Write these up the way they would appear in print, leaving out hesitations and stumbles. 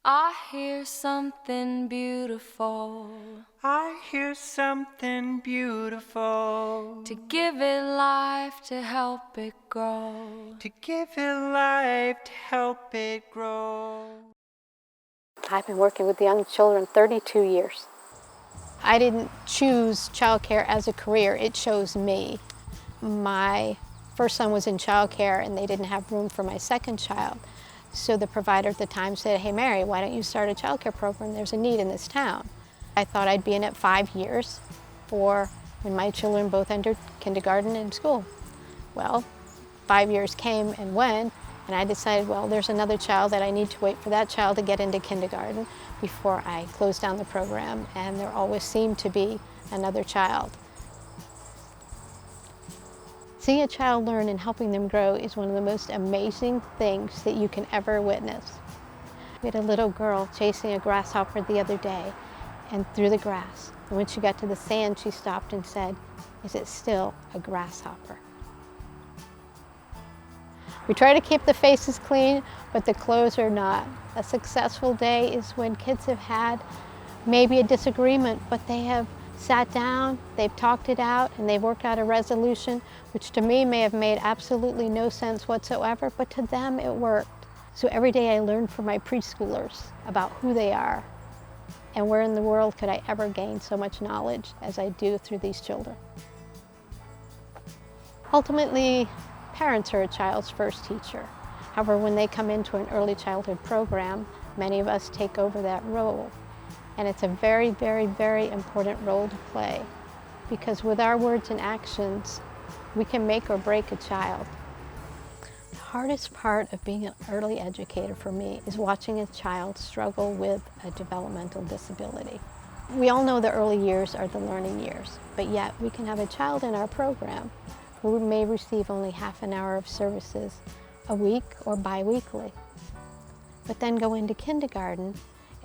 I hear something beautiful. I hear something beautiful. To give it life, to help it grow. To give it life, to help it grow. I've been working with young children 32 years. I didn't choose childcare as a career, it chose me. My first son was in childcare and they didn't have room for my second child. So the provider at the time said, "Hey Mary, why don't you start a childcare program? There's a need in this town." I thought I'd be in it 5 years for when my children both entered kindergarten and school. Well, 5 years came and went, and I decided, well, there's another child that I need to wait for that child to get into kindergarten before I close down the program, and there always seemed to be another child. Seeing a child learn and helping them grow is one of the most amazing things that you can ever witness. We had a little girl chasing a grasshopper the other day and through the grass. And when she got to the sand, she stopped and said, "Is it still a grasshopper?" We try to keep the faces clean, but the clothes are not. A successful day is when kids have had maybe a disagreement, but they have sat down, they've talked it out, and they've worked out a resolution, which to me may have made absolutely no sense whatsoever, but to them it worked. So every day I learn from my preschoolers about who they are, and where in the world could I ever gain so much knowledge as I do through these children. Ultimately, parents are a child's first teacher. However, when they come into an early childhood program, many of us take over that role. And it's a very, very, very important role to play, because with our words and actions, we can make or break a child. The hardest part of being an early educator for me is watching a child struggle with a developmental disability. We all know the early years are the learning years, but yet we can have a child in our program who may receive only half an hour of services a week or bi-weekly, but then go into kindergarten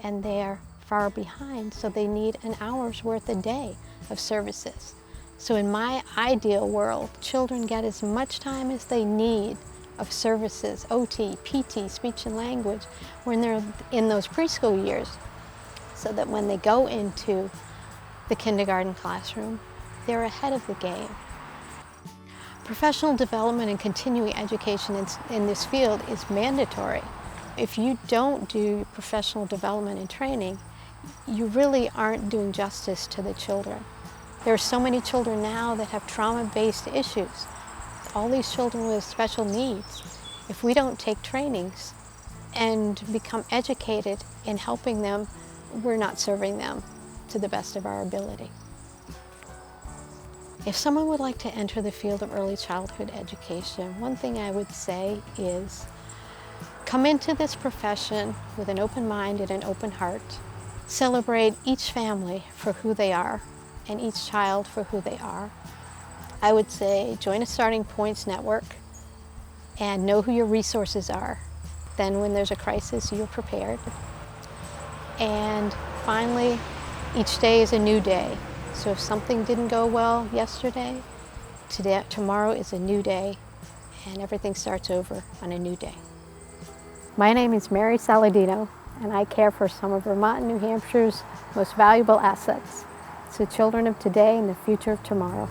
and they're far behind, so they need an hour's worth a day of services. So in my ideal world, children get as much time as they need of services, OT, PT, speech and language, when they're in those preschool years, so that when they go into the kindergarten classroom, they're ahead of the game. Professional development and continuing education in this field is mandatory. If you don't do professional development and training, you really aren't doing justice to the children. There are so many children now that have trauma-based issues. All these children with special needs. If we don't take trainings and become educated in helping them, we're not serving them to the best of our ability. If someone would like to enter the field of early childhood education, one thing I would say is come into this profession with an open mind and an open heart. Celebrate each family for who they are and each child for who they are. I would say join a Starting Points network and know who your resources are. Then when there's a crisis, you're prepared. And finally, each day is a new day. So if something didn't go well yesterday, tomorrow is a new day, and everything starts over on a new day. My name is Meri Saladino, and I care for some of Vermont and New Hampshire's most valuable assets. It's the children of today and the future of tomorrow.